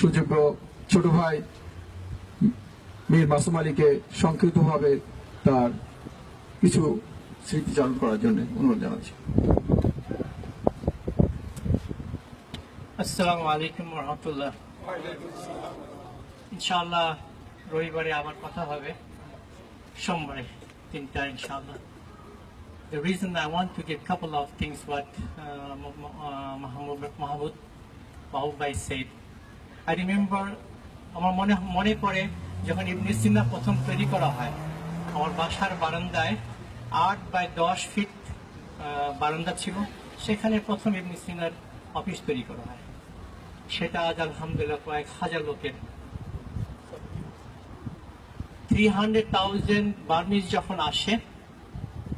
সুযোগ্য ছোট ভাই মীর মাসুম আলীকে সংক্ষিপ্তভাবে তার কিছু স্মৃতিচারণ করার জন্য অনুরোধ জানাচ্ছি। আসসালামু আলাইকুম ওয়া রাহমাতুল্লাহ। ইনশাআল্লাহ রবিবারে আবার কথা হবে, সোমবারে 3টা ইনশাআল্লাহ। The reason I want to give a couple of things what Mahmoud Bhai said. I remember আমার মনে পড়ে যখন ইবনে সিনা প্রথম তৈরি করা হয়, আমার বাসার বারান্দায় 8 বাই 10 ফিট বারান্দা ছিল, সেখানে প্রথম ইবনে সিনার অফিস তৈরি করা হয়। সেটা আজ আলহামদুলিল্লাহ কয়েক হাজার লোকের। 300,000 বার্মিজ যখন আসে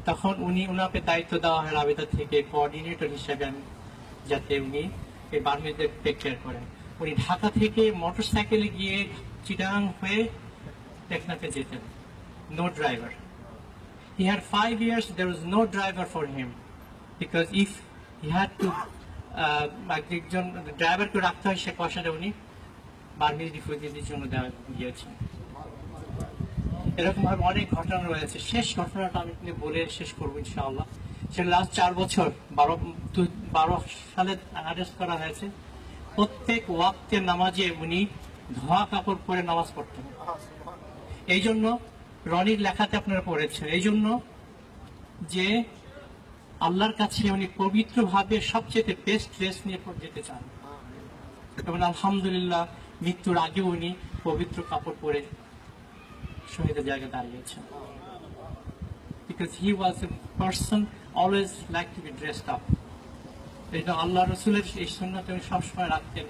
তখন উনাকে দায়িত্ব দেওয়া হয় রাবেতা থেকে কোঅর্ডিনেটর হিসেবে, যাতে উনি এই বার্মিজদের টেক কেয়ার করেন। উনি ঢাকা থেকে মোটরসাইকেলে গিয়ে চিটাগাং হয়ে টেকনাফে যেতেন, no driver. He had 5 years, there was no driver for him because if he had to একজন ড্রাইভারকে রাখতে হয়, সে পয়সাটা উনি বার্মিজ রিফিউজিদের জন্য দিয়েছেন। এরকম ভাবে অনেক ঘটনা রয়েছে। শেষ ঘটনাটা আমি বলে শেষ করবো ইনশাআল্লাহ। সেটা লাস্ট 4 বছর 12 সালে অ্যারেস্ট করা হয়েছে। প্রত্যেক ওয়াক্তের নামাজে উনি ধোয়া কাপড় পরে নামাজ পড়তেন। এই জন্য রনির লেখাতে আপনারা পড়েছেন, এই জন্য যে আল্লাহর কাছে উনি পবিত্রভাবে সবচেয়ে বেস্ট ড্রেস নিয়ে যেতে চান, এবং আলহামদুলিল্লাহ মৃত্যুর আগে উনি পবিত্র কাপড় পরে শহীদের জায়গায় দাঁড়িয়েছেন। Because he was a person always like to be dressed up. এটা আল্লাহ রসুলের এই সুন্নাত উনি সবসময় রাখতেন,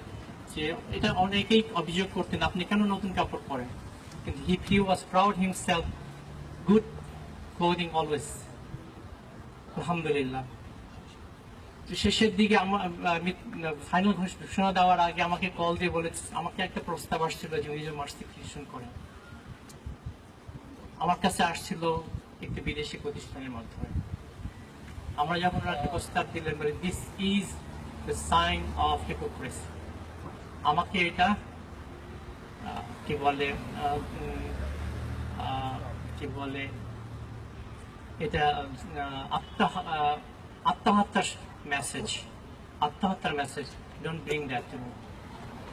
যে এটা অনেকেই অভিযোগ করতেন আপনি কেন নতুন কাপড় পরেন, কিন্তু he was proud himself, good clothing always. আলহামদুলিল্লাহ। শেষের দিকে ফাইনাল ঘোষণা দেওয়ার আগে আমাকে কল দিয়ে বলেছে, আমাকে একটা প্রস্তাব আসছিল যে উনি মার্সিফিকেশন করেন। আমার কাছে আসছিল একটি বিদেশি প্রতিষ্ঠানের মাধ্যমে। আমরা যখন একটা প্রস্তাব দিলেন, বলে this is the sign of hypocrisy, আমাকে এটা কি বলে এটা আত্মহত্যার message, don't bring that to me.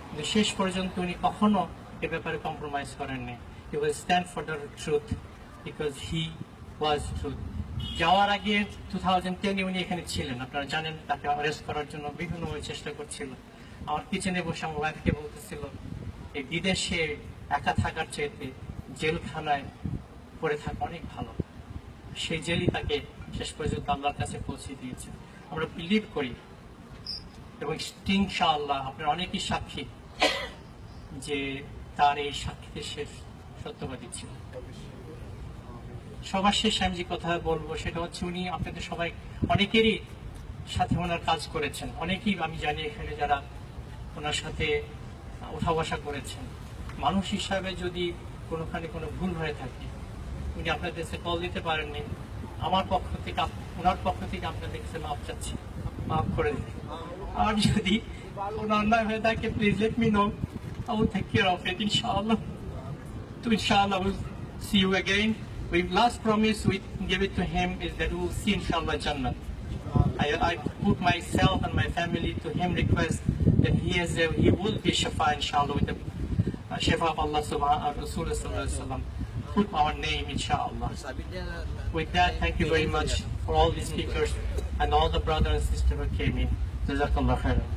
কিন্তু শেষ পর্যন্ত উনি কখনো এ ব্যাপারে কম্প্রোমাইজ করেননি। He will stand for the truth because he was truth. যাওয়ার আগে 2010 উনি এখানে ছিলেন, আপনারা জানেন। তাকে অ্যারেস্ট করার জন্য বিভিন্নভাবে চেষ্টা করছিল। আমার কিচেনে বসে আমার ওয়াইফকে বলতেছিল, এই বিদেশে একা থাকার চাইতে জেলখানায় পড়ে থাকা অনেক ভালো। সেই জেলই তাকে শেষ পর্যন্ত আল্লাহর কাছে পৌঁছে দিয়েছে। আমরা বিলিভ করি, এবং ইনশাআল্লাহ আপনারা অনেকেই সাক্ষী যে তার এই সাক্ষীতে শেষ সত্যবাদী ছিল। সবার শেষে আমি যে কথা বলবো সেটা হচ্ছে, উনি আপনাদের সবাই অনেকেরই সাথে ওনার কাজ করেছেন, অনেকেই আমি জানি এখানে যারা ওনার সাথে উঠা বসা করেছেন। মানুষ হিসাবে যদি কোনোখানে কোনো ভুল হয়ে থাকে, উনি আপনাদের কাছে কল দিতে পারেননি, আমার পক্ষ থেকে ওনার পক্ষ থেকে আপনাদের কাছে মাফ চাচ্ছি, মাফ করে দিন। আর যদি কোনো অন্যায় হয়ে থাকে, please let me no, I will take care of it, inshallah. So inshallah we'll see you again. We last promise we give it to him is that we will see inshallah Jannah. I put myself and my family to him, request that he will be shafa inshallah with the shafa of Allah subhanahu wa ta'ala sallallahu alaihi wasallam. Put our name inshallah. With that, thank you very much for all the speakers and all the brothers and sisters who came in. Jazakallah khairan.